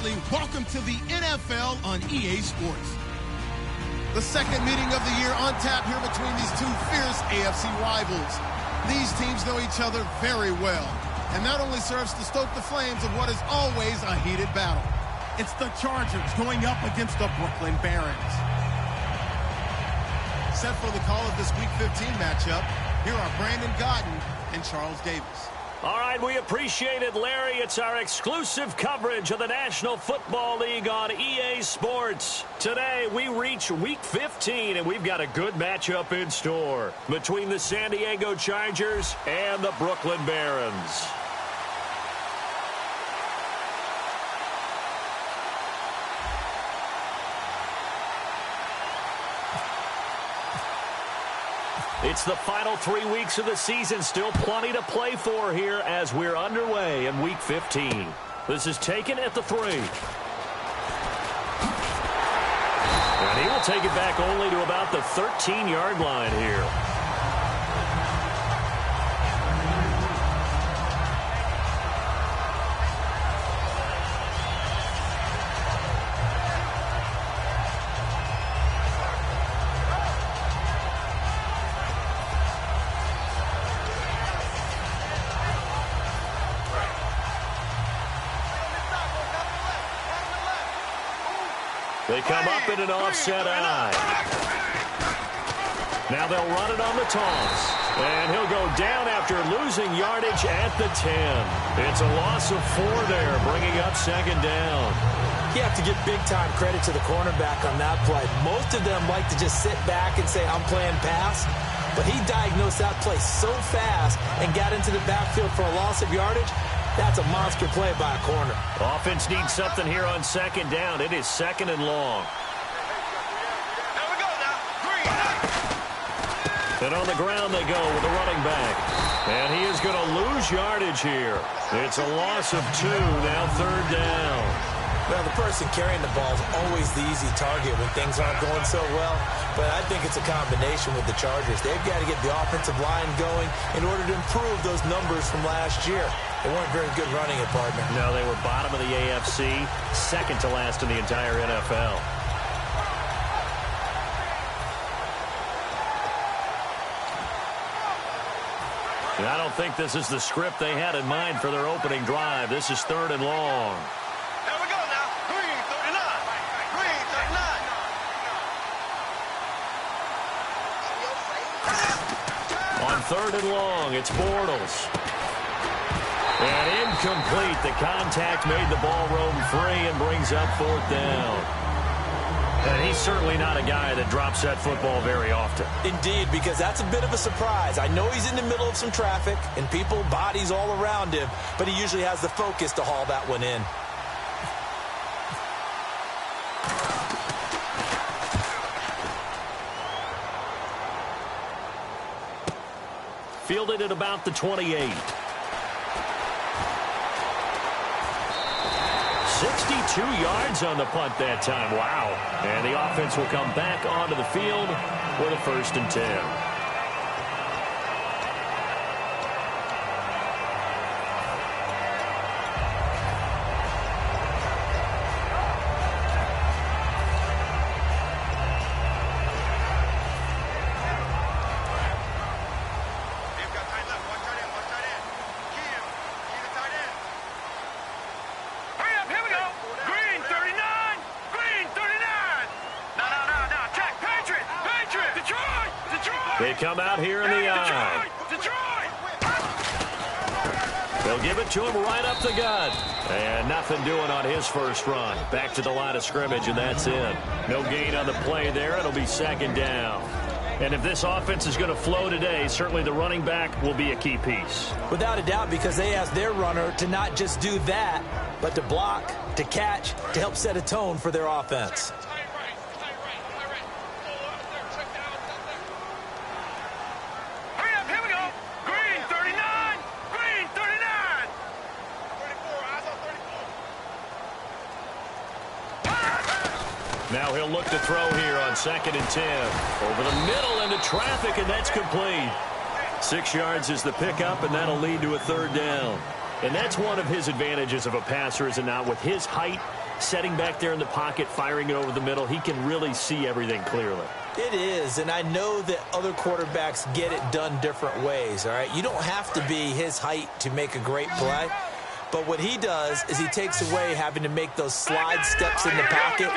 Bradley. Welcome to the NFL on EA Sports. The second meeting of the year on tap here between these two fierce AFC rivals. These teams know each other very well, and that only serves to stoke the flames of what is always a heated battle. It's the Chargers going up against the Brooklyn Barons. Set for the call of this Week 15 matchup, here are Brandon Godden and Charles Davis. All right, we appreciate it, Larry. It's our exclusive coverage of the National Football League on EA Sports. Today, we reach Week 15, and we've got a good matchup in store between the San Diego Chargers and the Brooklyn Barons. It's the final 3 weeks of the season. Still plenty to play for here as we're underway in Week 15. This is taken at the 3. And he will take it back only to about the 13-yard line here. They come up in an offset eye. Now they'll run it on the toss. And he'll go down after losing yardage at the 10. It's a loss of 4 there, bringing up second down. You have to give big-time credit to the cornerback on that play. Most of them like to just sit back and say, I'm playing pass. But he diagnosed that play so fast and got into the backfield for a loss of yardage. That's a monster play by a corner. Offense needs something here on second down. It is second and long. There we go now. Green. And on the ground they go with the running back. And he is going to lose yardage here. It's a loss of 2, now third down. Well, the person carrying the ball is always the easy target when things aren't going so well. But I think it's a combination with the Chargers. They've got to get the offensive line going in order to improve those numbers from last year. They weren't very good running it, partner. No, they were bottom of the AFC, second to last in the entire NFL. And I don't think this is the script they had in mind for their opening drive. This is third and long. There we go now. Green 39. Green 39. On third and long, it's Bortles. And incomplete. The contact made the ball roam free and brings up fourth down. And he's certainly not a guy that drops that football very often. Indeed, because that's a bit of a surprise. I know he's in the middle of some traffic and people, bodies all around him, but he usually has the focus to haul that one in. Fielded at about the 28. 62 yards on the punt that time. Wow. And the offense will come back onto the field with a 1st and 10. They come out here in the eye. They'll give it to him right up the gut. And nothing doing on his first run. Back to the line of scrimmage, and that's it. No gain on the play there. It'll be second down. And if this offense is going to flow today, certainly the running back will be a key piece. Without a doubt, because they ask their runner to not just do that, but to block, to catch, to help set a tone for their offense. Now he'll look to throw here on 2nd and 10. Over the middle into traffic, and that's complete. 6 yards is the pickup, and that'll lead to a third down. And that's one of his advantages of a passer, is it not? With his height, setting back there in the pocket, firing it over the middle. He can really see everything clearly. It is, and I know that other quarterbacks get it done different ways, all right? You don't have to be his height to make a great play, but what he does is he takes away having to make those slide steps in the pocket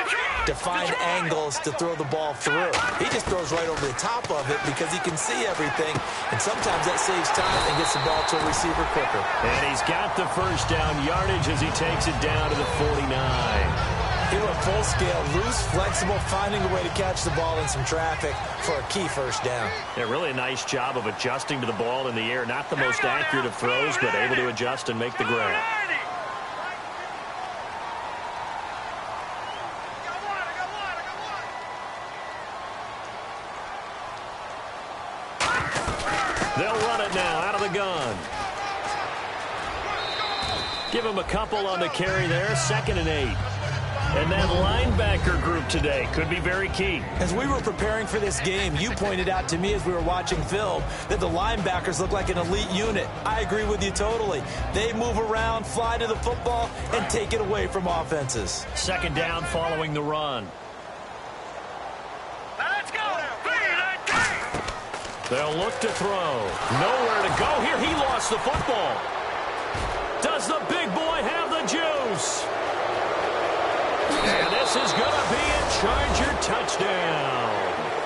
to find angles to throw the ball through. He just throws right over the top of it because he can see everything, and sometimes that saves time and gets the ball to a receiver quicker. And he's got the first down yardage as he takes it down to the 49. He went full scale, loose, flexible, finding a way to catch the ball in some traffic for a key first down. Yeah, really a nice job of adjusting to the ball in the air. Not the most accurate of throws, but able to adjust and make the grab. They'll run it now out of the gun. Give him a couple on the carry there. 2nd and 8. And that linebacker group today could be very key. As we were preparing for this game, you pointed out to me as we were watching film that the linebackers look like an elite unit. I agree with you totally. They move around, fly to the football, and take it away from offenses. 2nd down following the run. Let's go. 3, They'll look to throw. Nowhere to go here. He lost the football. Does the big boy have the juice? And this is going to be a Charger touchdown.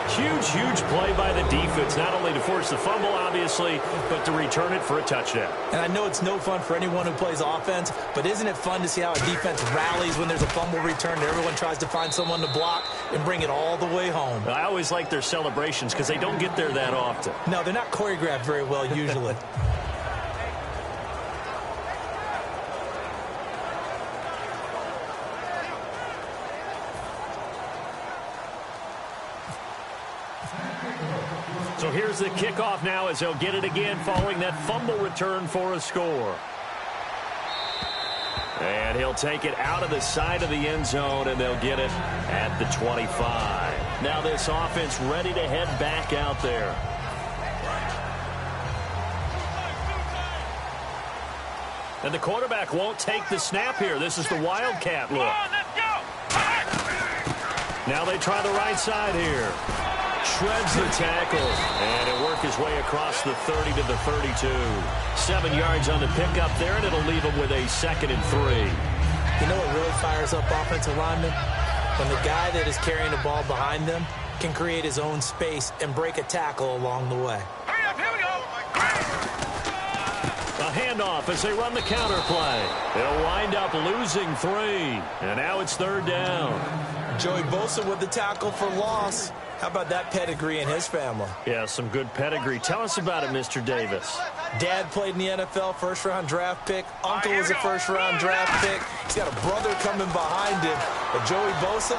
Huge play by the defense, not only to force the fumble, obviously, but to return it for a touchdown. And I know it's no fun for anyone who plays offense, but isn't it fun to see how a defense rallies when there's a fumble return and everyone tries to find someone to block and bring it all the way home? I always like their celebrations because they don't get there that often. No, they're not choreographed very well usually. So here's the kickoff now as they'll get it again following that fumble return for a score. And he'll take it out of the side of the end zone, and they'll get it at the 25. Now this offense ready to head back out there. And the quarterback won't take the snap here. This is the Wildcat look. Now they try the right side here. Shreds the tackle, and it'll work his way across the 30 to the 32. 7 yards on the pickup there, and it'll leave him with a 2nd and 3. You know what really fires up offensive linemen? When the guy that is carrying the ball behind them can create his own space and break a tackle along the way. Hurry up, here we go. A handoff as they run the counter play. They'll wind up losing 3, and now it's 3rd down. Joey Bosa with the tackle for loss. How about that pedigree in his family? Yeah, some good pedigree. Tell us about it, Mr. Davis. Dad played in the NFL, first-round draft pick. Uncle was a first-round draft pick. He's got a brother coming behind him. But Joey Bosa,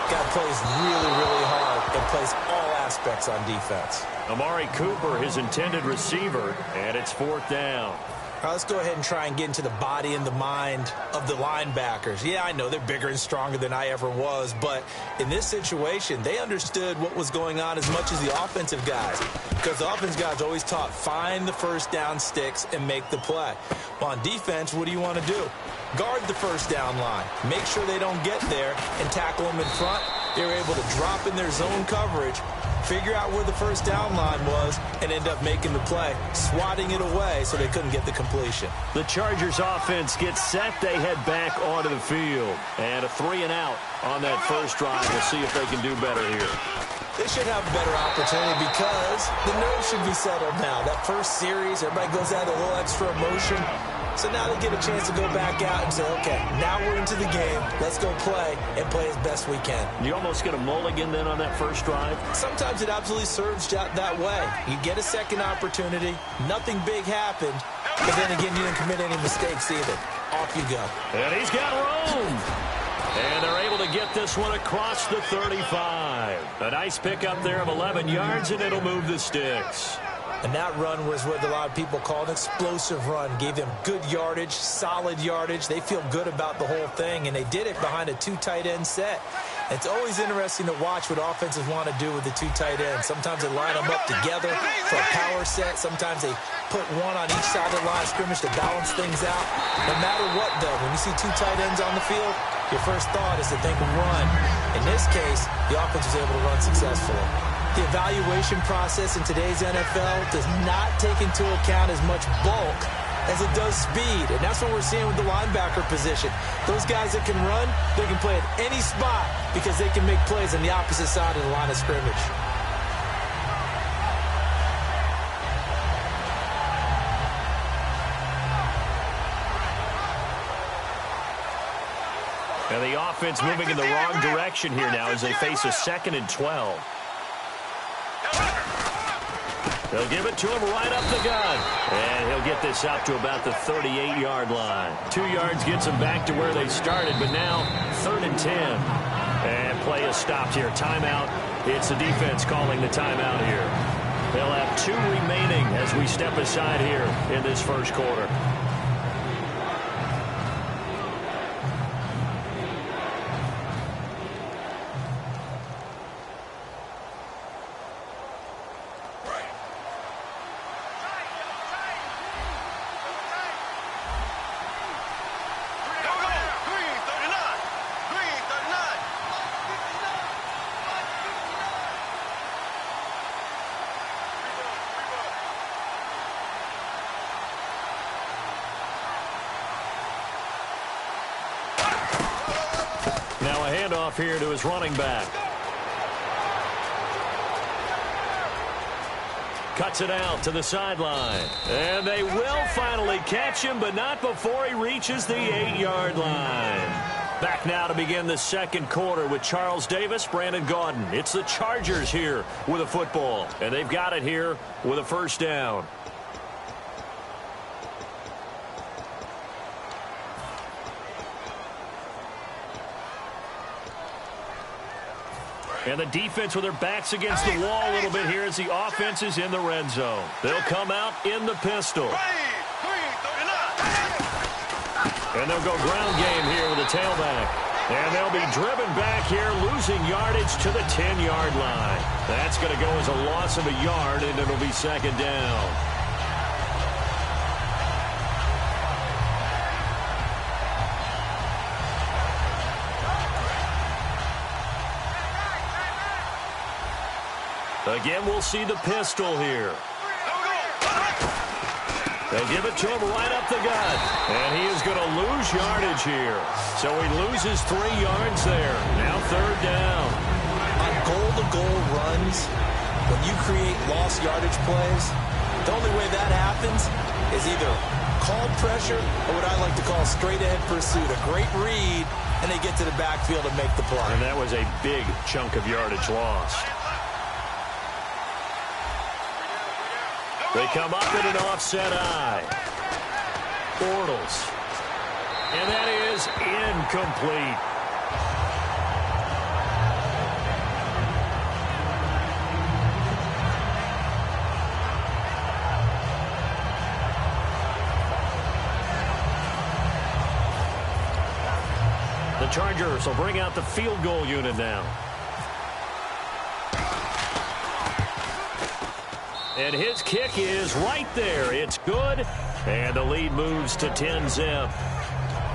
guy plays really hard and plays all aspects on defense. Amari Cooper, his intended receiver, and it's 4th down. All right, let's go ahead and try and get into the body and the mind of the linebackers. Yeah, I know they're bigger and stronger than I ever was, but in this situation, they understood what was going on as much as the offensive guys, because the offensive guys always taught, find the first down sticks and make the play. Well, on defense, what do you want to do? Guard the first down line. Make sure they don't get there and tackle them in front. They were able to drop in their zone coverage, figure out where the first down line was, and end up making the play, swatting it away so they couldn't get the completion. The Chargers offense gets set. They head back onto the field. And a 3 and out on that first drive. We'll see if they can do better here. They should have a better opportunity because the nerves should be settled now. That first series, everybody goes out with a little extra emotion. So now they get a chance to go back out and say, okay, now we're into the game. Let's go play and play as best we can. You almost get a mulligan then on that first drive? Sometimes it absolutely serves that way. You get a second opportunity. Nothing big happened. But then again, you didn't commit any mistakes either. Off you go. And he's got room. And they're able to get this one across the 35. A nice pickup there of 11 yards, and it'll move the sticks. And that run was what a lot of people call an explosive run. Gave them good yardage, solid yardage. They feel good about the whole thing, and they did it behind a 2 tight end set. It's always interesting to watch what offenses want to do with the 2 tight ends. Sometimes they line them up together for a power set. Sometimes they put one on each side of the line of scrimmage to balance things out. No matter what, though, when you see 2 tight ends on the field, your first thought is to think of run. In this case, the offense was able to run successfully. The evaluation process in today's NFL does not take into account as much bulk as it does speed, and that's what we're seeing with the linebacker position. Those guys that can run, they can play at any spot because they can make plays on the opposite side of the line of scrimmage. And the offense moving in the wrong direction here now as they face a 2nd and 12. They'll give it to him right up the gut. And he'll get this out to about the 38-yard line. 2 yards gets them back to where they started, but now 3rd and 10. And play is stopped here. Timeout. It's the defense calling the timeout here. They'll have 2 remaining as we step aside here in this first quarter. Now a handoff here to his running back. Cuts it out to the sideline. And they will finally catch him, but not before he reaches the 8-yard line. Back now to begin the second quarter with Charles Davis, Brandon Gaudin. It's the Chargers here with a football, and they've got it here with a first down. And the defense with their backs against the wall a little bit here as the offense is in the red zone. They'll come out in the pistol. And they'll go ground game here with a tailback. And they'll be driven back here, losing yardage to the 10-yard line. That's going to go as a loss of a yard, and it'll be 2nd down. Again, we'll see the pistol here. They'll give it to him right up the gut. And he is going to lose yardage here. So he loses 3 yards there. Now 3rd down. On goal-to-goal runs, when you create lost yardage plays, the only way that happens is either called pressure or what I like to call straight-ahead pursuit. A great read, and they get to the backfield and make the play. And that was a big chunk of yardage lost. They come up in an offset eye. Bortles. And that is incomplete. The Chargers will bring out the field goal unit now. And his kick is right there. It's good. And the lead moves to 10-zip.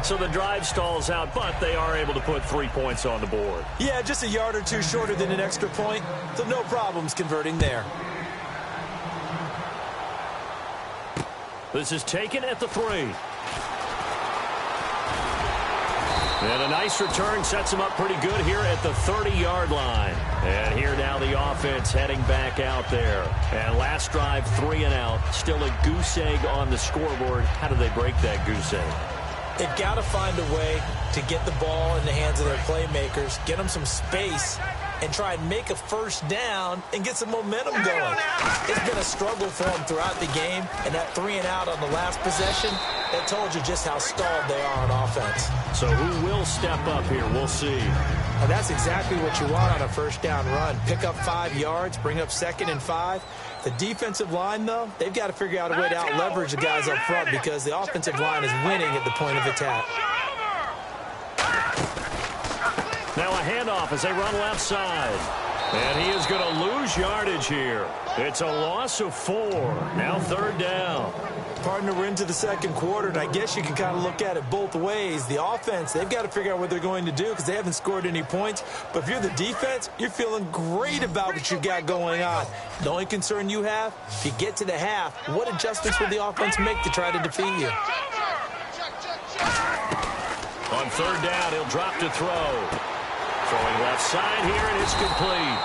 So the drive stalls out, but they are able to put 3 points on the board. Yeah, just a yard or two shorter than an extra point. So no problems converting there. This is taken at the 3. And a nice return sets him up pretty good here at the 30-yard line. And here now the offense heading back out there. And last drive, 3 and out. Still a goose egg on the scoreboard. How do they break that goose egg? They've got to find a way to get the ball in the hands of their playmakers, get them some space, and try and make a first down and get some momentum going. It's been a struggle for them throughout the game, and that 3 and out on the last possession, that told you just how stalled they are on offense. So who will step up here? We'll see. And that's exactly what you want on a first down run. Pick up 5 yards, bring up 2nd and 5. The defensive line, though, they've got to figure out a way to out-leverage the guys up front because the offensive line is winning at the point of attack. Now a handoff as they run left side. And he is going to lose yardage here. It's a loss of 4. Now 3rd down. Partner, we're into the 2nd quarter, and I guess you can kind of look at it both ways. The offense, they've got to figure out what they're going to do because they haven't scored any points. But if you're the defense, you're feeling great about what you've got going on. The only concern you have, if you get to the half, what adjustments will the offense make to try to defeat you? On 3rd down, he'll drop to throw. Throwing left side here, and it's complete.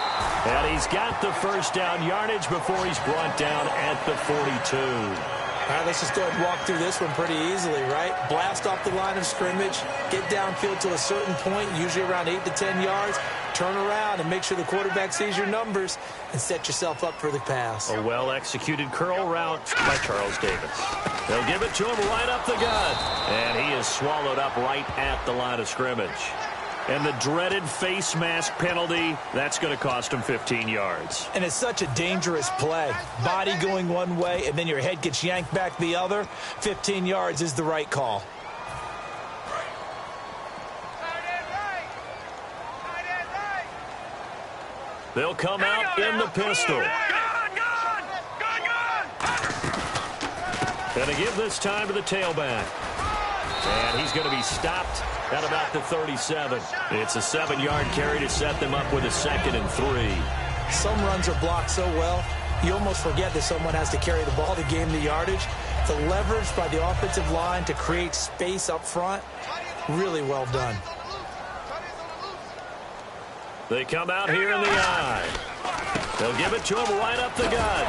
And he's got the 1st down yardage before he's brought down at the 42. All right, let's just go ahead and walk through this one pretty easily, right? Blast off the line of scrimmage, get downfield to a certain point, usually around 8 to 10 yards, turn around and make sure the quarterback sees your numbers and set yourself up for the pass. A well-executed curl route by Charles Davis. They'll give it to him right up the gut. And he is swallowed up right at the line of scrimmage. And the dreaded face mask penalty, that's going to cost him 15 yards. And it's such a dangerous play. Body going one way, and then your head gets yanked back the other. 15 yards is the right call. They'll come out in the pistol. And they give this time to the tailback. And he's going to be stopped at about the 37. It's a 7-yard carry to set them up with a 2nd and 3. Some runs are blocked so well, you almost forget that someone has to carry the ball to gain the yardage. The leverage by the offensive line to create space up front, really well done. They come out here in the eye. They'll give it to him right up the gut.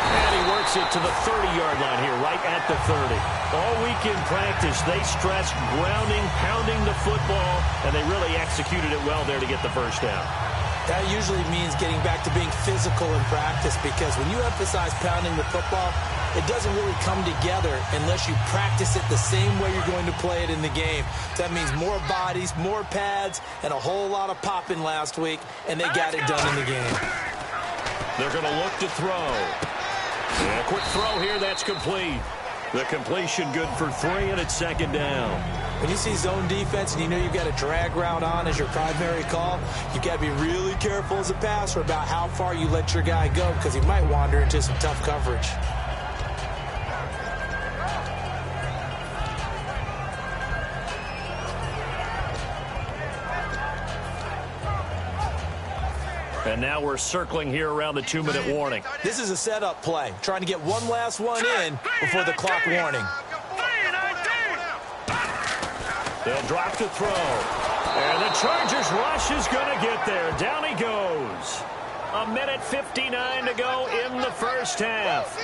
And he works it to the 30-yard line here, right at the 30. All week in practice, they stressed grounding, pounding the football, and they really executed it well there to get the 1st down. That usually means getting back to being physical in practice, because when you emphasize pounding the football, it doesn't really come together unless you practice it the same way you're going to play it in the game. So that means more bodies, more pads, and a whole lot of popping last week, and they got it done in the game. They're going to look to throw. And a quick throw here, that's complete. The completion good for 3, and it's 2nd down. When you see zone defense and you know you've got a drag route on as your primary call, you've got to be really careful as a passer about how far you let your guy go, because he might wander into some tough coverage. And now we're circling here around the 2-minute warning. This is a setup play, trying to get one last one in before the clock warning. They'll drop to throw. And the Chargers rush is going to get there. Down he goes. 1:59 to go in the 1st half.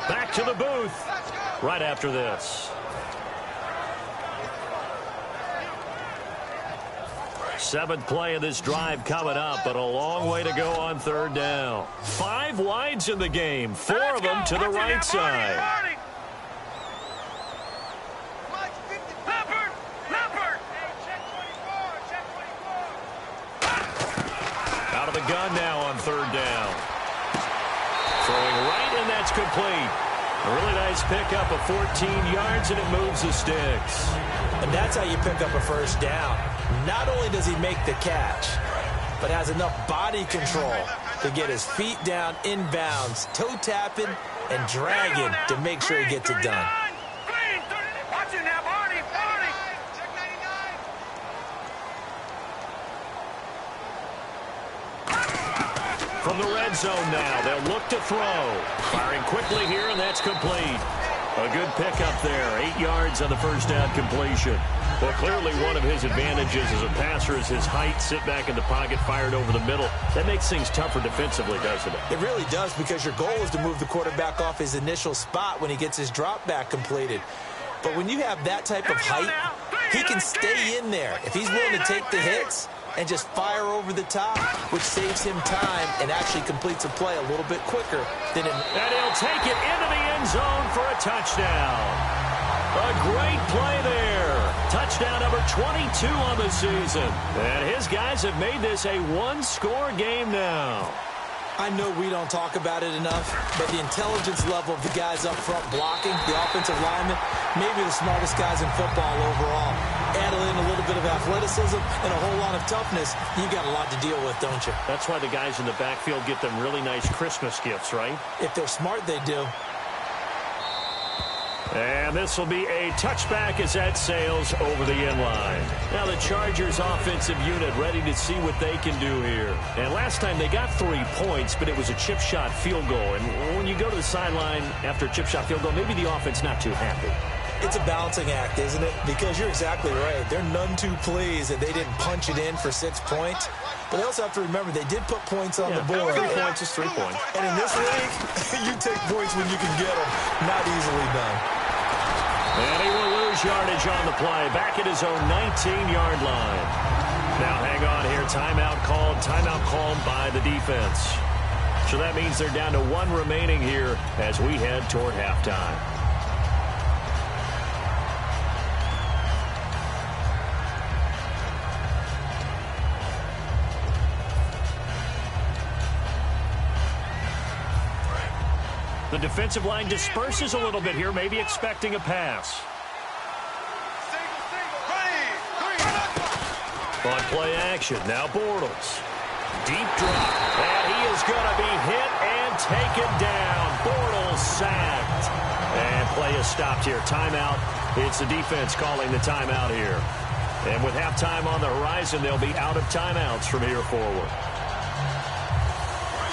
Back to the booth right after this. 7th play of this drive coming up, but a long way to go on 3rd down. 5 wides in the game, 4 of them to the right side. Out of the gun now on 3rd down. Throwing right, and that's complete. A really nice pickup of 14 yards, and it moves the sticks. And that's how you pick up a 1st down. Not only does he make the catch, but has enough body control to get his feet down inbounds, toe tapping and dragging to make sure he gets it done. From the red zone now, they'll look to throw. Firing quickly here, and that's complete. A good pickup there, 8 yards on the 1st down completion. Well, clearly one of his advantages as a passer is his height. Sit back in the pocket, fired over the middle. That makes things tougher defensively, doesn't it? It really does, because your goal is to move the quarterback off his initial spot when he gets his drop back completed. But when you have that type of height, he can stay in there. If he's willing to take the hits and just fire over the top, which saves him time and actually completes a play a little bit quicker than And he'll take it into the end zone for a touchdown. A great play there. Touchdown number 22 on the season. And his guys have made this a 1-score game now. I know we don't talk about it enough, but the intelligence level of the guys up front blocking, the offensive linemen, maybe the smartest guys in football overall. Add in a little bit of athleticism and a whole lot of toughness, you got a lot to deal with, don't you? That's why the guys in the backfield get them really nice Christmas gifts, right? If they're smart, they do. And this will be a touchback as that sails over the end line. Now the Chargers offensive unit ready to see what they can do here. And last time they got 3 points, but it was a chip shot field goal. And when you go to the sideline after a chip shot field goal, maybe the offense not too happy. It's a balancing act, isn't it? Because you're exactly right. They're none too pleased that they didn't punch it in for 6 points. But they also have to remember they did put points on the board. 3 points is 3 points. And in this league, you take points when you can get them. Not easily done. And he will lose yardage on the play. Back at his own 19-yard line. Now hang on here. Timeout called by the defense. So that means they're down to 1 remaining here as we head toward halftime. The defensive line disperses a little bit here, maybe expecting a pass. On play action, now Bortles. Deep drop, and he is going to be hit and taken down. Bortles sacked. And play is stopped here. Timeout. It's the defense calling the timeout here. And with halftime on the horizon, they'll be out of timeouts from here forward.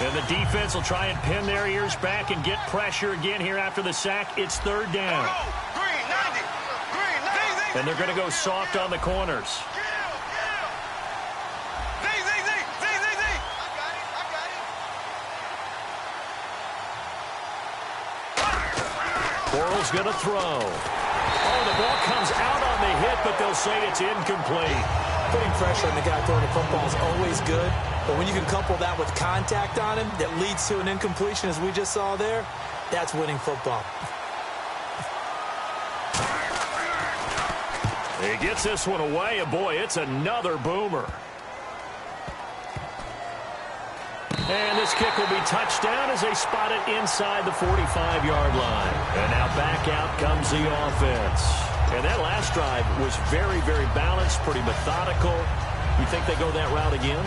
And the defense will try and pin their ears back and get pressure again here after the sack. It's 3rd down. And they're going to go soft on the corners. Bortles going to throw. Oh, the ball comes out on the hit, but they'll say it's incomplete. Putting pressure on the guy throwing the football is always good, but when you can couple that with contact on him that leads to an incompletion, as we just saw there, that's winning football. He gets this one away, and boy, it's another boomer. And this kick will be touchdown as they spot it inside the 45-yard line. And now back out comes the offense. And that last drive was very, very balanced, pretty methodical. You think they go that route again?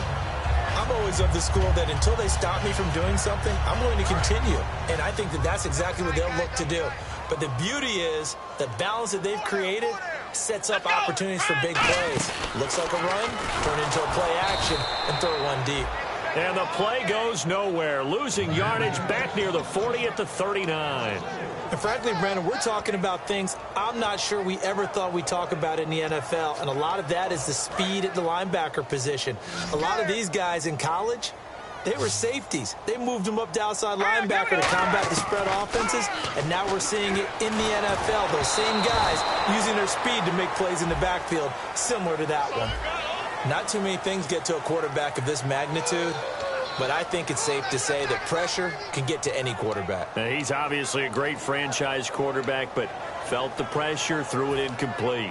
I'm always of the school that until they stop me from doing something, I'm going to continue. And I think that that's exactly what they'll look to do. But the beauty is the balance that they've created sets up opportunities for big plays. Looks like a run, turn into a play action, and throw one deep. And the play goes nowhere, losing yardage back near the 40 at the 39. And frankly, Brandon, we're talking about things I'm not sure we ever thought we'd talk about in the NFL, and a lot of that is the speed at the linebacker position. A lot of these guys in college, they were safeties. They moved them up to outside linebacker to combat the spread offenses, and now we're seeing it in the NFL. Those same guys using their speed to make plays in the backfield, similar to that one. Not too many things get to a quarterback of this magnitude, but I think it's safe to say that pressure can get to any quarterback. Now, he's obviously a great franchise quarterback, but felt the pressure, threw it incomplete.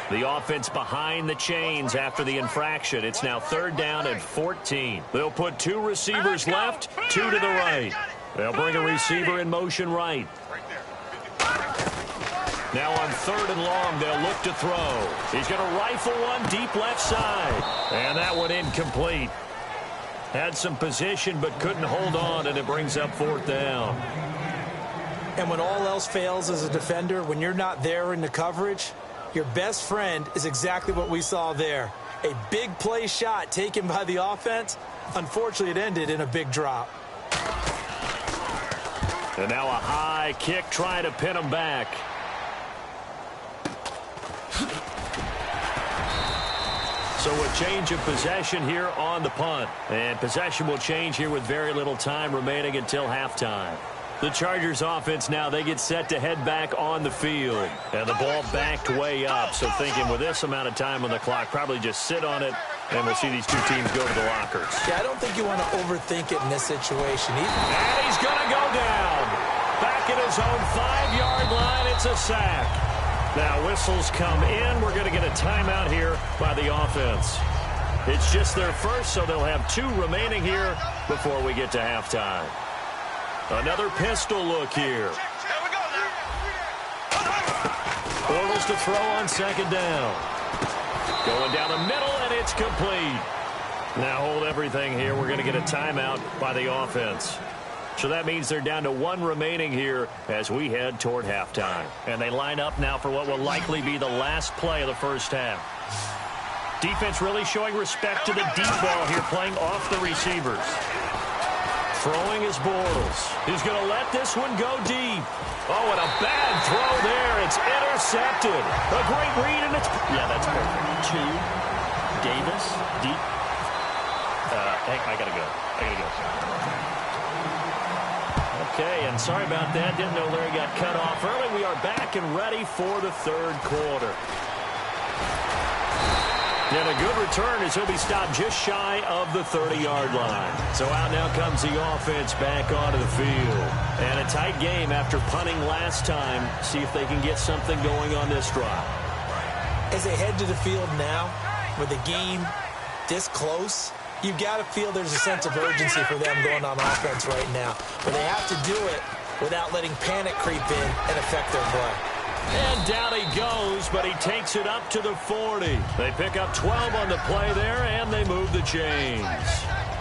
The offense behind the chains after the infraction. It's now 3rd down and 14. They'll put 2 receivers left, 2 to the right. They'll bring a receiver in motion right. Now on 3rd and long, they'll look to throw. He's going to rifle one deep left side. And that one incomplete. Had some position but couldn't hold on, and it brings up 4th down. And when all else fails as a defender, when you're not there in the coverage, your best friend is exactly what we saw there. A big play shot taken by the offense. Unfortunately, it ended in a big drop. And now a high kick trying to pin him back. So a change of possession here on the punt. And possession will change here with very little time remaining until halftime. The Chargers offense now, they get set to head back on the field. And the ball backed way up. So thinking with this amount of time on the clock, probably just sit on it, and we'll see these 2 teams go to the lockers. Yeah, I don't think you want to overthink it in this situation either. And he's going to go down. Back at his own 5-yard line, it's a sack. Now whistles come in. We're going to get a timeout here by the offense. It's just their first, so they'll have 2 remaining here before we get to halftime. Another pistol look here. Bortles to throw on second down. Going down the middle, and it's complete. Now hold everything here. We're going to get a timeout by the offense. So that means they're down to one remaining here as we head toward halftime. And they line up now for what will likely be the last play of the first half. Defense really showing respect to the deep ball here, playing off the receivers. Throwing is Bortles. He's going to let this one go deep. Oh, and a bad throw there. It's intercepted. A great read, and it's... Yeah, that's perfect. 2, Davis, deep. Hey, I got to go. Okay, and sorry about that. Didn't know Larry got cut off early. We are back and ready for the third quarter. And a good return as he'll be stopped just shy of the 30-yard line. So out now comes the offense back onto the field. And a tight game after punting last time. See if they can get something going on this drive. As they head to the field now, with the game this close, you've got to feel there's a sense of urgency for them going on offense right now. But they have to do it without letting panic creep in and affect their play. And down he goes, but he takes it up to the 40. They pick up 12 on the play there, and they move the chains.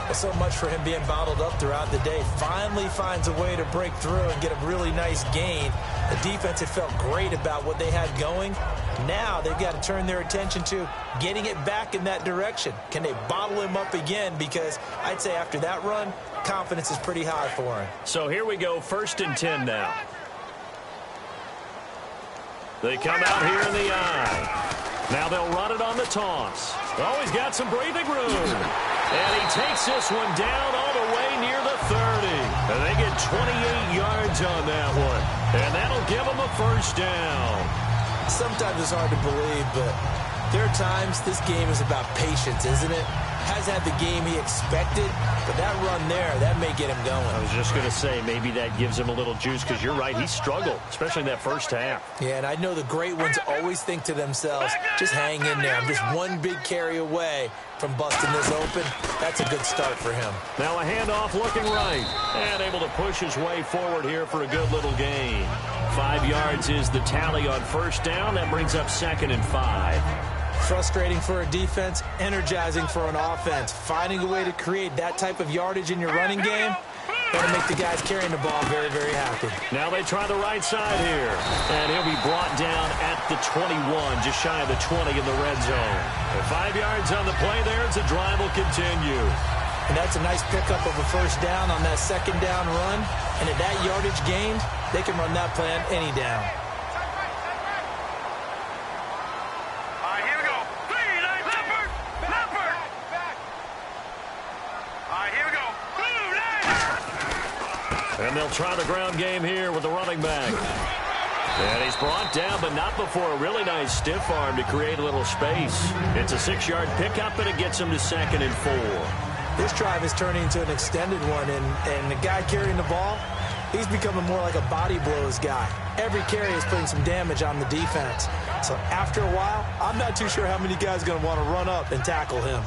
Well, so much for him being bottled up throughout the day. Finally finds a way to break through and get a really nice gain. The defense had felt great about what they had going. Now they've got to turn their attention to getting it back in that direction. Can they bottle him up again? Because I'd say after that run, confidence is pretty high for him. So here we go, 1st and 10 now. They come out here in the eye. Now they'll run it on the toss. Oh, he's got some breathing room. And he takes this one down all the way near the 30. And they get 28 yards on that one. And that'll give them a first down. Sometimes it's hard to believe, but there are times this game is about patience, isn't it? Has had the game he expected, but that run there, that may get him going. I was just going to say, maybe that gives him a little juice, because you're right, he struggled, especially in that first half. Yeah, and I know the great ones always think to themselves, just hang in there. I'm just one big carry away from busting this open. That's a good start for him. Now a handoff looking right, and able to push his way forward here for a good little gain. 5 yards is the tally on first down. That brings up 2nd and 5. Frustrating for a defense, energizing for an offense. Finding a way to create that type of yardage in your running game, that'll make the guys carrying the ball very, very happy. Now they try the right side here. And he'll be brought down at the 21, just shy of the 20 in the red zone. And 5 yards on the play there as the drive will continue. And that's a nice pickup of a first down on that second down run. And at that yardage gained, they can run that play on any down. And they'll try the ground game here with the running back. And he's brought down, but not before a really nice stiff arm to create a little space. It's a 6-yard pickup, and it gets him to 2nd and 4. This drive is turning into an extended one, and the guy carrying the ball, he's becoming more like a body blows guy. Every carry is putting some damage on the defense. So after a while, I'm not too sure how many guys are going to want to run up and tackle him.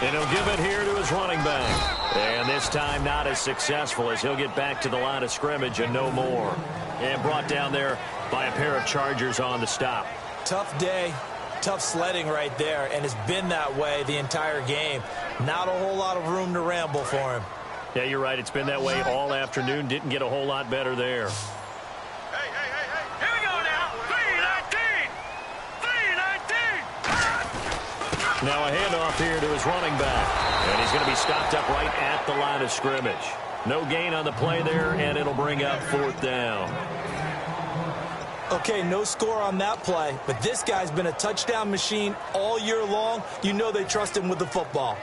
And he'll give it here to his running back. And this time not as successful, as he'll get back to the line of scrimmage and no more. And brought down there by a pair of Chargers on the stop. Tough day, tough sledding right there, and it's been that way the entire game. Not a whole lot of room to ramble for him. Yeah, you're right. It's been that way all afternoon. Didn't get a whole lot better there. Hey. Here we go now. 3-19. Now a handoff here to his running back. And he's going to be stopped up right at the line of scrimmage. No gain on the play there, and it'll bring up 4th down. Okay, no score on that play, but this guy's been a touchdown machine all year long. You know they trust him with the football.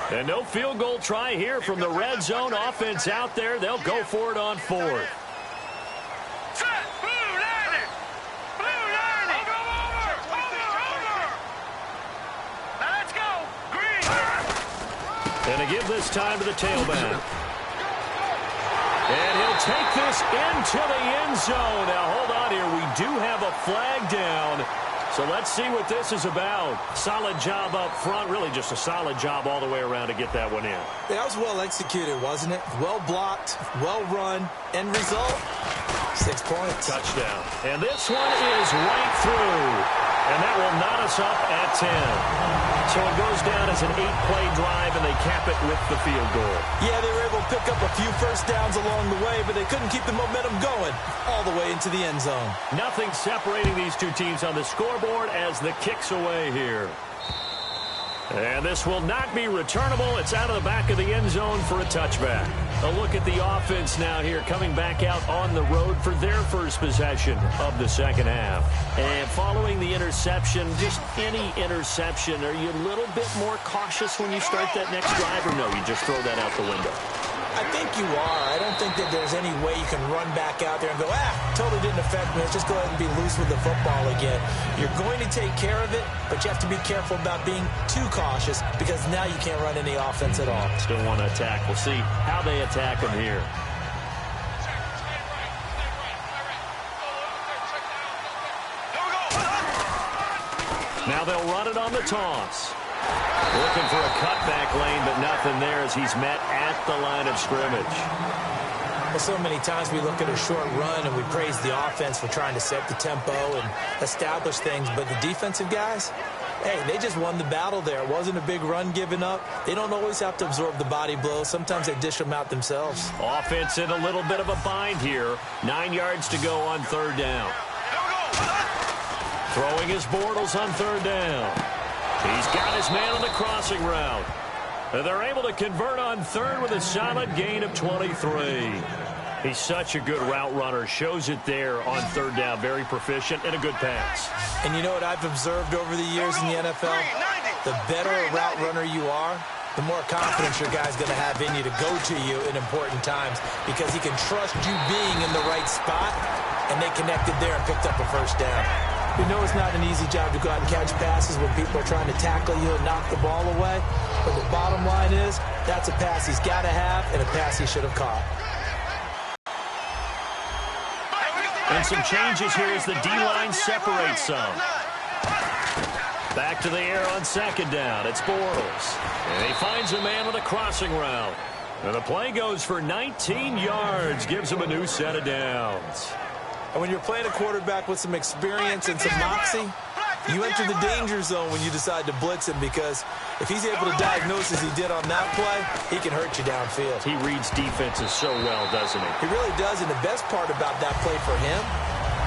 And no field goal try here from the red zone offense out there. They'll go for it on 4th. And they give this time to the tailback. And he'll take this into the end zone. Now, hold on here. We do have a flag down. So let's see what this is about. Solid job up front. Really just a solid job all the way around to get that one in. That was well executed, wasn't it? Well blocked, well run. End result, 6 points. Touchdown. And this one is right through. And that will knot us up at 10. So it goes down as an 8-play drive, and they cap it with the field goal. Yeah, they were able to pick up a few first downs along the way, but they couldn't keep the momentum going all the way into the end zone. Nothing separating these two teams on the scoreboard as the kick's away here. And this will not be returnable. It's out of the back of the end zone for a touchback. A look at the offense now here, coming back out on the road for their first possession of the second half. And following the interception, just any interception, are you a little bit more cautious when you start that next drive, or no, you just throw that out the window? I think you are. I don't think that there's any way you can run back out there and go, totally didn't affect me. Let's just go ahead and be loose with the football again. You're going to take care of it, but you have to be careful about being too cautious because now you can't run any offense at all. Still want to attack. We'll see how they attack them here. Now they'll run it on the toss. Looking for a cutback lane, but nothing there as he's met at the line of scrimmage. Well, so many times we look at a short run and we praise the offense for trying to set the tempo and establish things, but the defensive guys, hey, they just won the battle there. It wasn't a big run given up. They don't always have to absorb the body blows. Sometimes they dish them out themselves. Offense in a little bit of a bind here. 9 yards to go on third down. Throwing his Bortles on third down. He's got his man on the crossing route. And they're able to convert on third with a solid gain of 23. He's such a good route runner. Shows it there on third down. Very proficient and a good pass. And you know what I've observed over the years in the NFL? The better a route runner you are, the more confidence your guy's going to have in you to go to you in important times because he can trust you being in the right spot, and they connected there and picked up a first down. We know it's not an easy job to go out and catch passes when people are trying to tackle you and knock the ball away. But the bottom line is, that's a pass he's got to have and a pass he should have caught. And some changes here as the D-line separates some. Back to the air on second down. It's Bortles. And he finds a man with a crossing route. And the play goes for 19 yards. Gives him a new set of downs. And when you're playing a quarterback with some experience and some moxie, you enter the danger zone when you decide to blitz him because if he's able to diagnose as he did on that play, he can hurt you downfield. He reads defenses so well, doesn't he? He really does, and the best part about that play for him,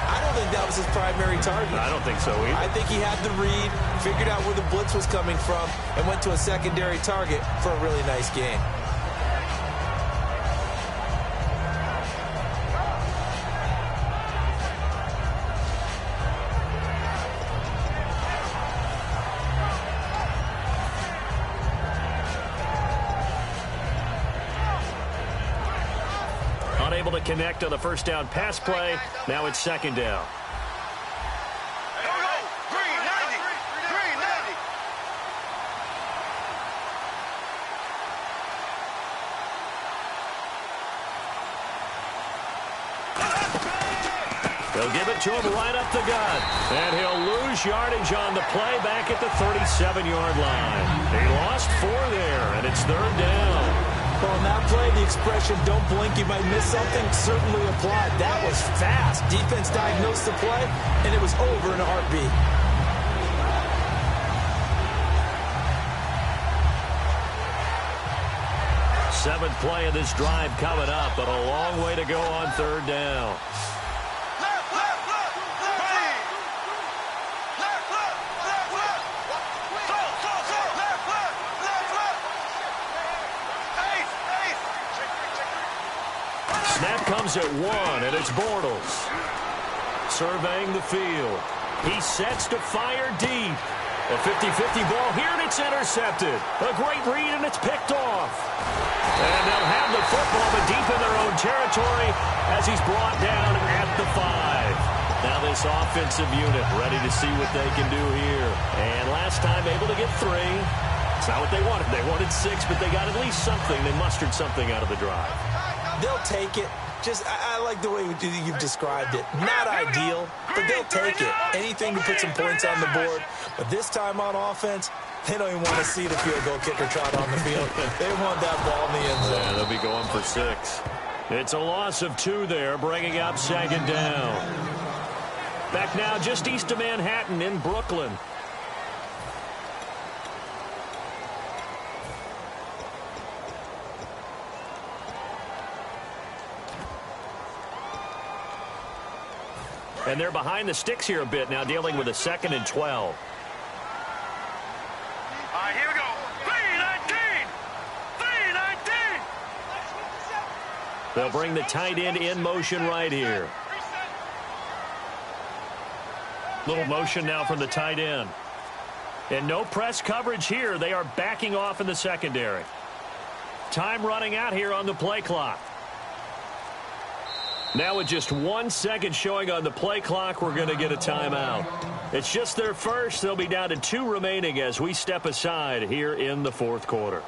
I don't think that was his primary target. I don't think so either. I think he had the read, figured out where the blitz was coming from, and went to a secondary target for a really nice gain. Unable to connect on the first down pass play. Now it's second down. They'll give it to him right up the gut. And he'll lose yardage on the play back at the 37-yard line. He lost 4 there, and it's third down. Well, on that play, the expression, don't blink, you might miss something, certainly applied. That was fast. Defense diagnosed the play, and it was over in a heartbeat. Seventh play of this drive coming up, but a long way to go on third down. Snap comes at 1, and it's Bortles. Surveying the field. He sets to fire deep. A 50-50 ball here, and it's intercepted. A great read, and it's picked off. And they'll have the football, but deep in their own territory as he's brought down at the 5. Now this offensive unit ready to see what they can do here. And last time able to get 3. It's not what they wanted. They wanted 6, but they got at least something. They mustered something out of the drive. They'll take it. I like the way you've described it. Not ideal, but they'll take it. Anything to put some points on the board. But this time on offense, they don't even want to see the field goal kicker trot on the field. They want that ball in the end zone. Yeah, they'll be going for 6. It's a loss of 2 there, bringing up 2nd down. Back now just east of Manhattan in Brooklyn. And they're behind the sticks here a bit now, dealing with a 2nd and 12. All right, here we go. 3-19. 3-19. They'll bring the tight end in motion right here. Little motion now from the tight end. And no press coverage here. They are backing off in the secondary. Time running out here on the play clock. Now with just 1 second showing on the play clock, we're going to get a timeout. It's just their first. They'll be down to 2 remaining as we step aside here in the 4th quarter.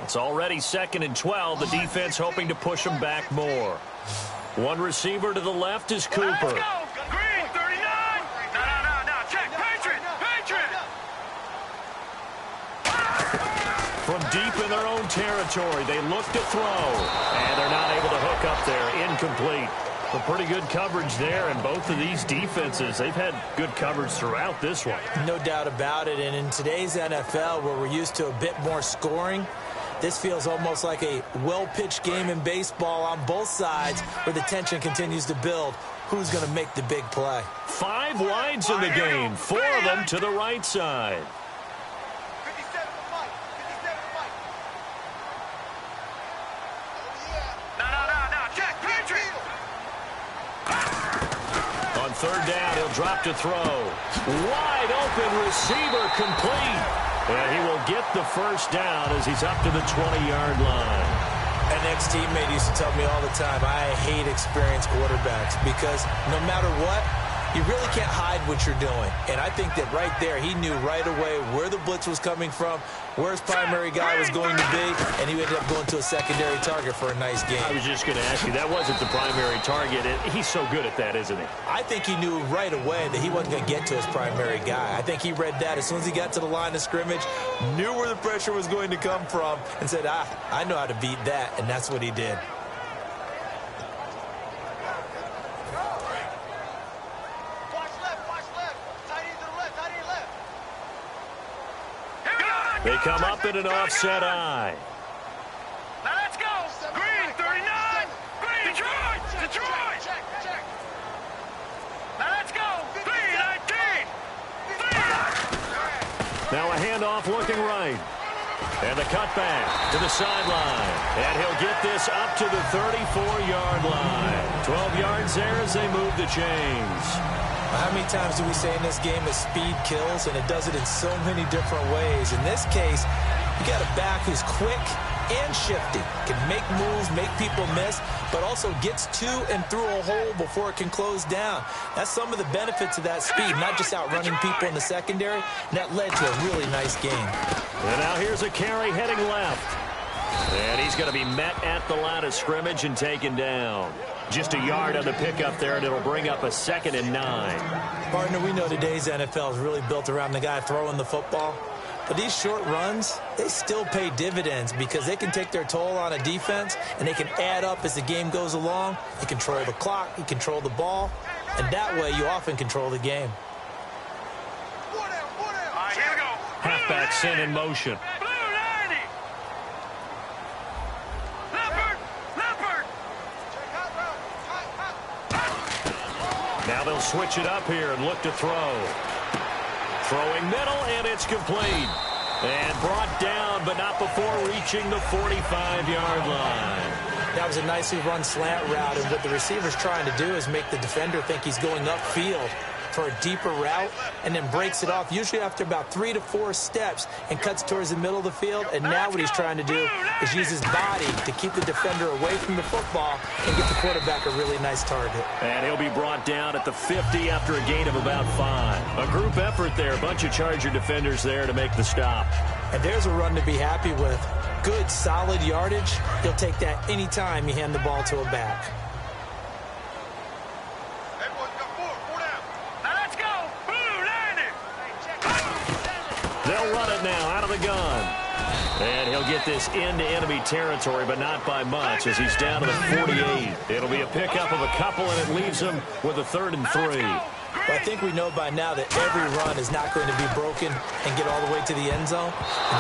It's already 2nd and 12. The defense hoping to push them back more. One receiver to the left is Cooper. Let's go. Green, 39. No. Check. Patriot. From deep in their own territory, they look to throw, and they're not able to hook up there. Incomplete. But pretty good coverage there, and both of these defenses, they've had good coverage throughout this one. No doubt about it, and in today's NFL, where we're used to a bit more scoring, this feels almost like a well-pitched game in baseball on both sides where the tension continues to build. Who's going to make the big play? 5 wides in the game, 4 of them to the right side. 57 to Mike. No. Check. Patriot. On 3rd down, he'll drop to throw. Wide open receiver complete. And he will get the 1st down as he's up to the 20-yard line. An ex-teammate used to tell me all the time, I hate experienced quarterbacks because no matter what, you really can't hide what you're doing. And I think that right there, he knew right away where the blitz was coming from, where his primary guy was going to be, and he ended up going to a secondary target for a nice game. I was just going to ask you, that wasn't the primary target. He's so good at that, isn't he? I think he knew right away that he wasn't going to get to his primary guy. I think he read that as soon as he got to the line of scrimmage, knew where the pressure was going to come from, and said, I know how to beat that, and that's what he did. They come up in an offset eye. Now let's go. Green, 39. Green, Detroit. Now let's go. 3-19. Now a handoff looking right. And the cutback to the sideline. And he'll get this up to the 34-yard line. 12 yards there as they move the chains. How many times do we say in this game that speed kills, and it does it in so many different ways? In this case, you got a back who's quick and shifty, can make moves, make people miss, but also gets to and through a hole before it can close down. That's some of the benefits of that speed, not just outrunning people in the secondary, and that led to a really nice game. And now here's a carry heading left. And he's going to be met at the line of scrimmage and taken down. Just a yard on the pickup there, and it'll bring up a 2nd and 9. Partner, we know today's NFL is really built around the guy throwing the football. But these short runs, they still pay dividends because they can take their toll on a defense, and they can add up as the game goes along. You control the clock, you control the ball, and that way you often control the game. All right, here we go. Halfback sent in motion. Blue 90. Leopard. Now they'll switch it up here and look to throw. Throwing middle, and it's complete. And brought down, but not before reaching the 45-yard line. That was a nicely run slant route, and what the receiver's trying to do is make the defender think he's going upfield. for a deeper route and then breaks it off, usually after about 3 to 4 steps, and cuts towards the middle of the field. And now what he's trying to do is use his body to keep the defender away from the football and get the quarterback a really nice target. And he'll be brought down at the 50 after a gain of about 5. A group effort there. A bunch of Charger defenders there to make the stop. And there's a run to be happy with. Good, solid yardage. He'll take that anytime you hand the ball to a back. They'll run it now out of the gun. And he'll get this into enemy territory, but not by much, as he's down to the 48. It'll be a pickup of a couple, and it leaves him with a 3rd and 3. Well, I think we know by now that every run is not going to be broken and get all the way to the end zone.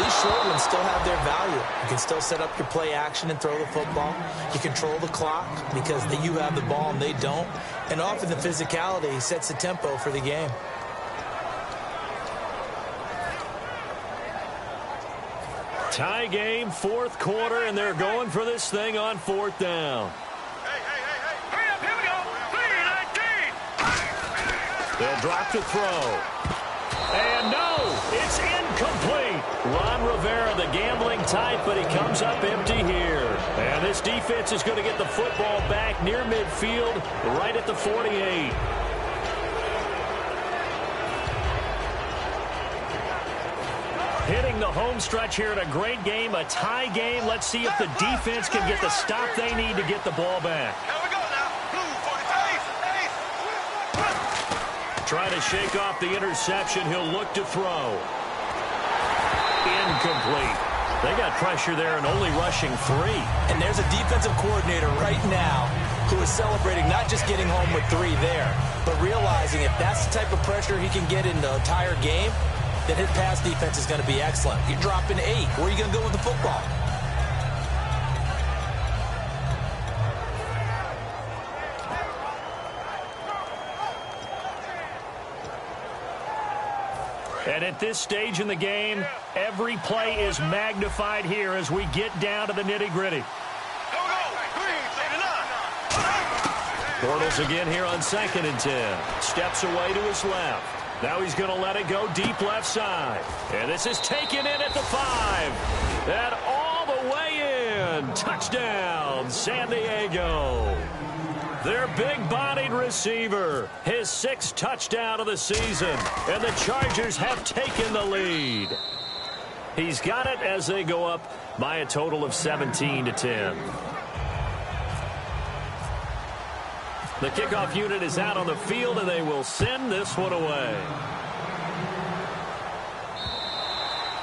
These short ones still have their value. You can still set up your play action and throw the football. You control the clock because you have the ball and they don't. And often the physicality sets the tempo for the game. Tie game, 4th quarter, and they're going for this thing on 4th down. Hurry up, here we go. 3-19. They'll drop to throw. And no, it's incomplete. Ron Rivera, the gambling type, but he comes up empty here. And this defense is going to get the football back near midfield, right at the 48. Hitting the home stretch here in a great game, a tie game. Let's see if the defense can get the stop they need to get the ball back. Here we go now. Blue 45. Trying to shake off the interception. He'll look to throw. Incomplete. They got pressure there and only rushing 3. And there's a defensive coordinator right now who is celebrating not just getting home with 3 there, but realizing if that's the type of pressure he can get in the entire game, then his pass defense is going to be excellent. You're dropping 8. Where are you going to go with the football? And at this stage in the game, every play is magnified here as we get down to the nitty-gritty. Bortles again here on 2nd and 10. Steps away to his left. Now he's going to let it go deep left side. And this is taken in at the 5. And all the way in. Touchdown, San Diego. Their big-bodied receiver. His 6th touchdown of the season. And the Chargers have taken the lead. He's got it as they go up by a total of 17-10. The kickoff unit is out on the field, and they will send this one away.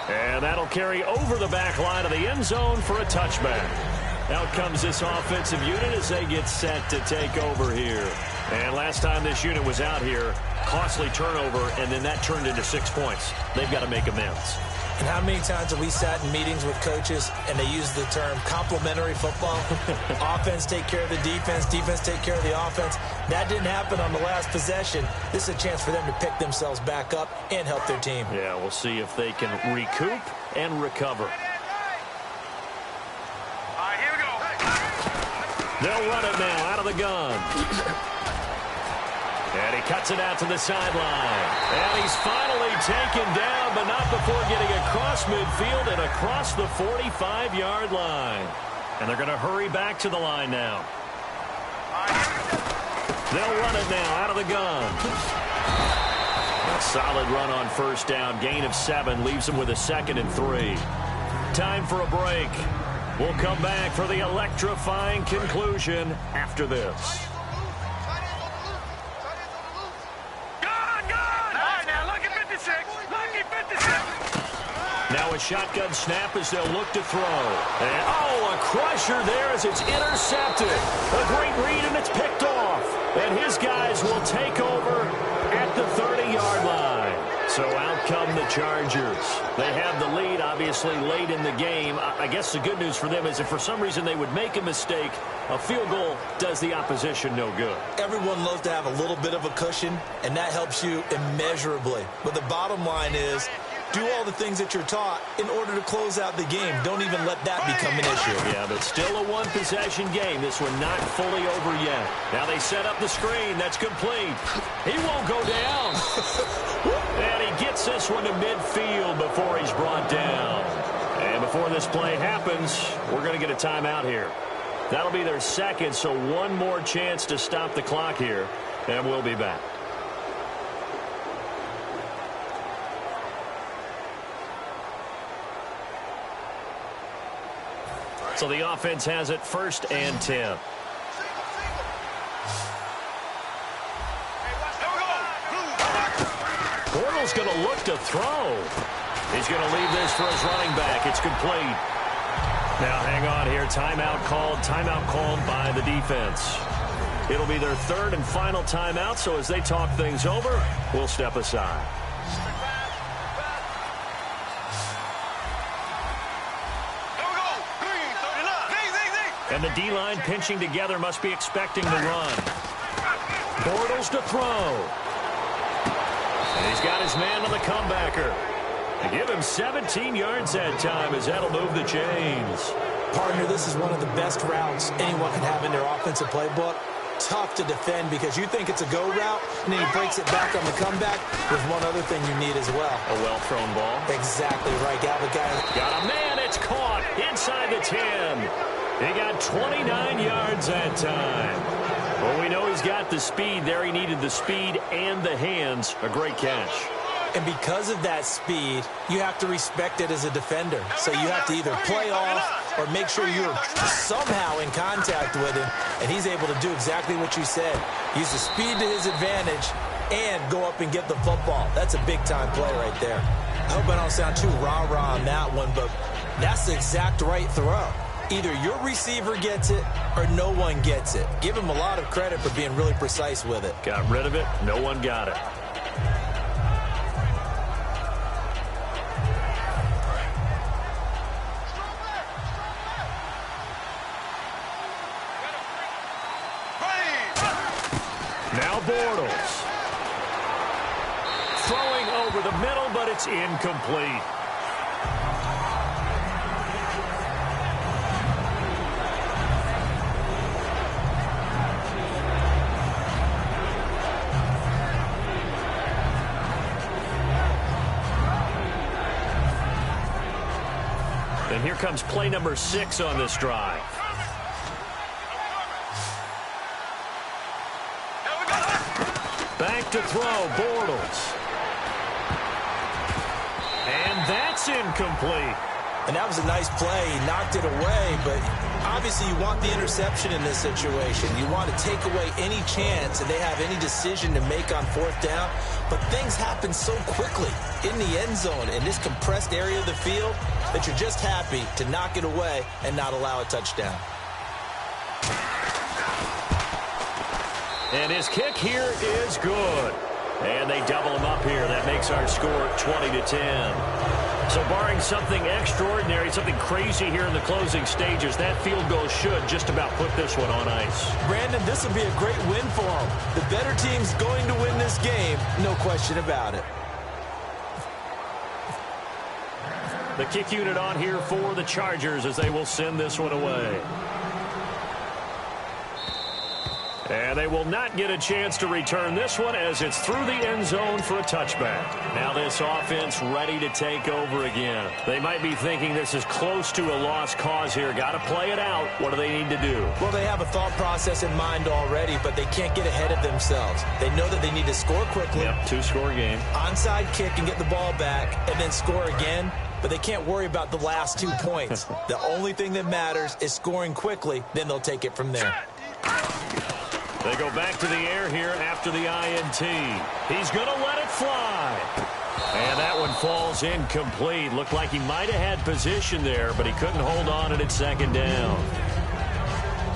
And that'll carry over the back line of the end zone for a touchback. Out comes this offensive unit as they get set to take over here. And last time this unit was out here, costly turnover, and then that turned into 6 points. They've got to make amends. And how many times have we sat in meetings with coaches and they use the term complementary football? Offense take care of the defense, defense take care of the offense. That didn't happen on the last possession. This is a chance for them to pick themselves back up and help their team. Yeah, we'll see if they can recoup and recover. All right, here we go. They'll run it now out of the gun. And he cuts it out to the sideline. And he's finally taken down, but not before getting across midfield and across the 45-yard line. And they're going to hurry back to the line now. They'll run it now out of the gun. A solid run on 1st down. Gain of 7 leaves him with a 2nd and 3. Time for a break. We'll come back for the electrifying conclusion after this. Now a shotgun snap as they'll look to throw. And, oh, a crusher there as it's intercepted. A great read, and it's picked off. And his guys will take over at the 30-yard line. So out come the Chargers. They have the lead, obviously, late in the game. I guess the good news for them is if for some reason they would make a mistake, a field goal does the opposition no good. Everyone loves to have a little bit of a cushion, and that helps you immeasurably. But the bottom line is Do all the things that you're taught in order to close out the game. Don't even let that become an issue. Yeah, but still a one-possession game. This one not fully over yet. Now they set up the screen. That's complete. He won't go down. And he gets this one to midfield before he's brought down. And before this play happens, we're going to get a timeout here. That'll be their second, so one more chance to stop the clock here, and we'll be back. So the offense has it 1st and 10. Bortles going to look to throw. He's going to leave this for his running back. It's complete. Now hang on here. Timeout called by the defense. It'll be their 3rd and final timeout, so as they talk things over, we'll step aside. And the D-line pinching together must be expecting the run. Bortles to throw. And he's got his man on the comebacker. To give him 17 yards that time as that'll move the chains. Partner, this is one of the best routes anyone can have in their offensive playbook. Tough to defend because you think it's a go route, and then he breaks it back on the comeback. There's one other thing you need as well. A well-thrown ball. Exactly right. Got a man. It's caught inside the 10. He got 29 yards that time. Well, we know he's got the speed there. He needed the speed and the hands. A great catch. And because of that speed, you have to respect it as a defender. So you have to either play off or make sure you're somehow in contact with him. And he's able to do exactly what you said. Use the speed to his advantage and go up and get the football. That's a big-time play right there. I hope I don't sound too rah-rah on that one, but that's the exact right throw. Either your receiver gets it or no one gets it. Give him a lot of credit for being really precise with it. Got rid of it. No one got it. Now Bortles. Throwing over the middle, but it's incomplete. And here comes play number 6 on this drive. Back to throw, Bortles. And that's incomplete. And that was a nice play. He knocked it away, but obviously you want the interception in this situation. You want to take away any chance and they have any decision to make on 4th down. But things happen so quickly in the end zone in this compressed area of the field that you're just happy to knock it away and not allow a touchdown. And his kick here is good. And they double him up here. That makes our score 20-10. So barring something extraordinary, something crazy here in the closing stages, that field goal should just about put this one on ice. Brandon, this will be a great win for them. The better team's going to win this game, no question about it. The kick unit on here for the Chargers as they will send this one away. And they will not get a chance to return this one as it's through the end zone for a touchback. Now this offense ready to take over again. They might be thinking this is close to a lost cause here. Got to play it out. What do they need to do? Well, they have a thought process in mind already, but they can't get ahead of themselves. They know that they need to score quickly. Yep, 2-score game. Onside kick and get the ball back and then score again. But they can't worry about the last 2 points. The only thing that matters is scoring quickly. Then they'll take it from there. They go back to the air here after the INT. He's going to let it fly. And that one falls incomplete. Looked like he might have had position there, but he couldn't hold on and it's 2nd down.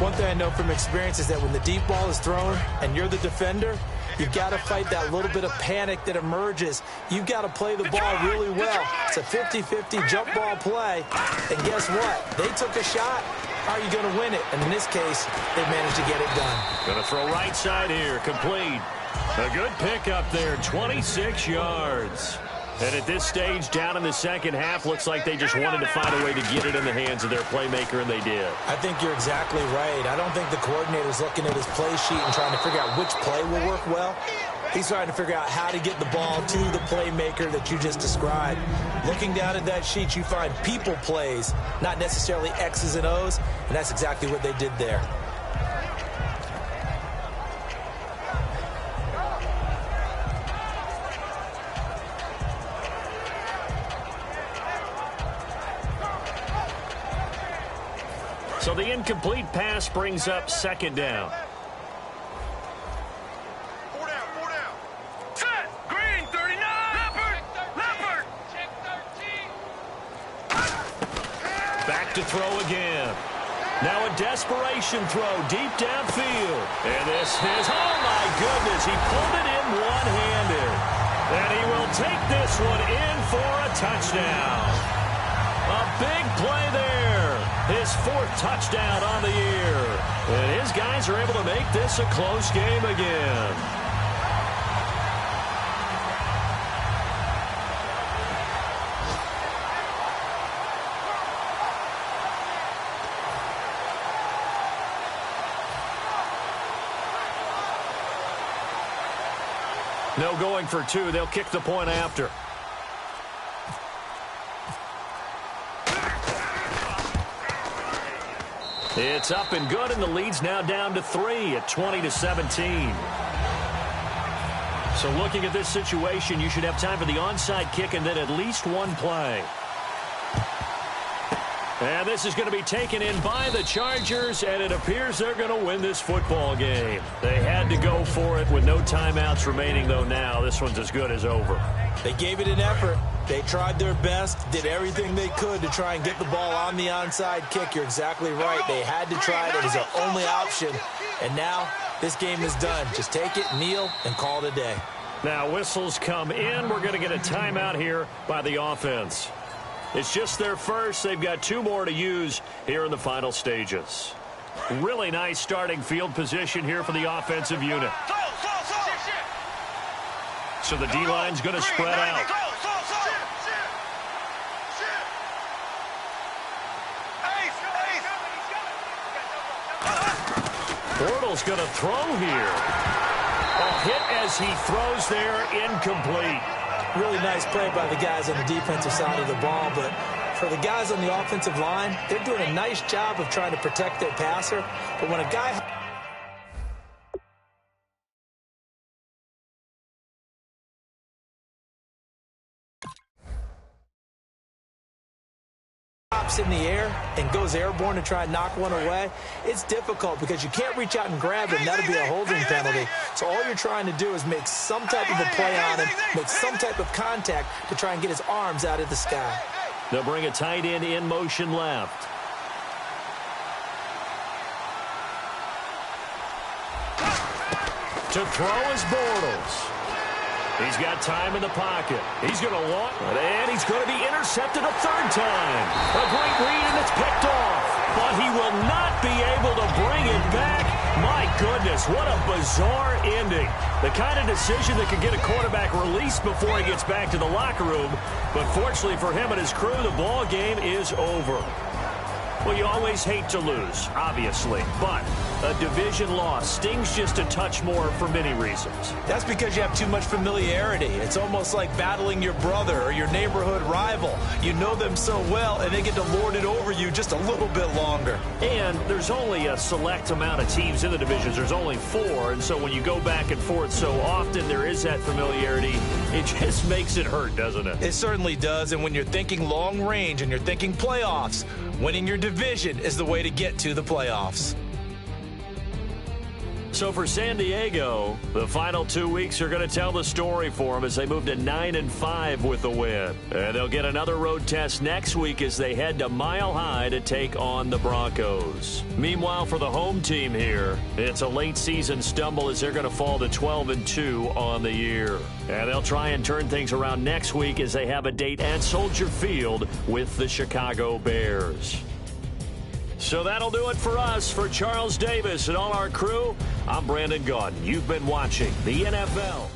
One thing I know from experience is that when the deep ball is thrown and you're the defender, you've got to fight that little bit of panic that emerges. You've got to play the ball really well. It's a 50-50 jump ball play. And guess what? They took a shot. How are you going to win it? And in this case, they managed to get it done. Going to throw right side here. Complete. A good pick up there. 26 yards. And at this stage, down in the second half, looks like they just wanted to find a way to get it in the hands of their playmaker, and they did. I think you're exactly right. I don't think the coordinator's looking at his play sheet and trying to figure out which play will work well. He's trying to figure out how to get the ball to the playmaker that you just described. Looking down at that sheet, you find people plays, not necessarily X's and O's, and that's exactly what they did there. So the incomplete pass brings up second down. Four down. Set. Green, 39. Leopard. Check 13. Back to throw again. Now a desperation throw deep downfield. And this is, oh my goodness, he pulled it in one-handed. And he will take this one in for a touchdown. A big play there. His fourth touchdown on the year. And his guys are able to make this a close game again. No going for two. They'll kick the point after. It's up and good, and the lead's now down to 3 at 20-17. So looking at this situation, you should have time for the onside kick and then at least one play. And this is going to be taken in by the Chargers, and it appears they're going to win this football game. They had to go for it with no timeouts remaining, though now this one's as good as over. They gave it an effort. They tried their best, did everything they could to try and get the ball on the onside kick. You're exactly right. They had to try it. It was their only option. And now this game is done. Just take it, kneel, and call it a day. Now whistles come in. We're going to get a timeout here by the offense. It's just their first. They've got 2 more to use here in the final stages. Really nice starting field position here for the offensive unit. So the D-line's going to spread out. Bortles going to throw here. A hit as he throws there, incomplete. Really nice play by the guys on the defensive side of the ball, but for the guys on the offensive line, they're doing a nice job of trying to protect their passer. But when a guy hops in the air and goes airborne to try and knock one away, it's difficult because you can't reach out and grab him. That'll be a holding penalty. So all you're trying to do is make some type of a play on him, make some type of contact to try and get his arms out of the sky. They'll bring a tight end in motion left. To throw is Bortles. He's got time in the pocket. He's going to walk, and he's going to be intercepted a third time. A great read, and it's picked off. But he will not be able to bring it back. My goodness, what a bizarre ending. The kind of decision that could get a quarterback released before he gets back to the locker room. But fortunately for him and his crew, the ball game is over. Well, you always hate to lose, obviously, but a division loss stings just a touch more for many reasons. That's because you have too much familiarity. It's almost like battling your brother or your neighborhood rival. You know them so well, and they get to lord it over you just a little bit longer. And there's only a select amount of teams in the divisions. There's only 4, and so when you go back and forth so often, there is that familiarity. It just makes it hurt, doesn't it? It certainly does, and when you're thinking long range and you're thinking playoffs, winning your division is the way to get to the playoffs. So for San Diego, the final 2 weeks are going to tell the story for them as they move to 9-5 with the win. And they'll get another road test next week as they head to Mile High to take on the Broncos. Meanwhile, for the home team here, it's a late season stumble as they're going to fall to 12-2 on the year. And they'll try and turn things around next week as they have a date at Soldier Field with the Chicago Bears. So that'll do it for us. For Charles Davis and all our crew, I'm Brandon Gaudin. You've been watching the NFL.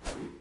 you.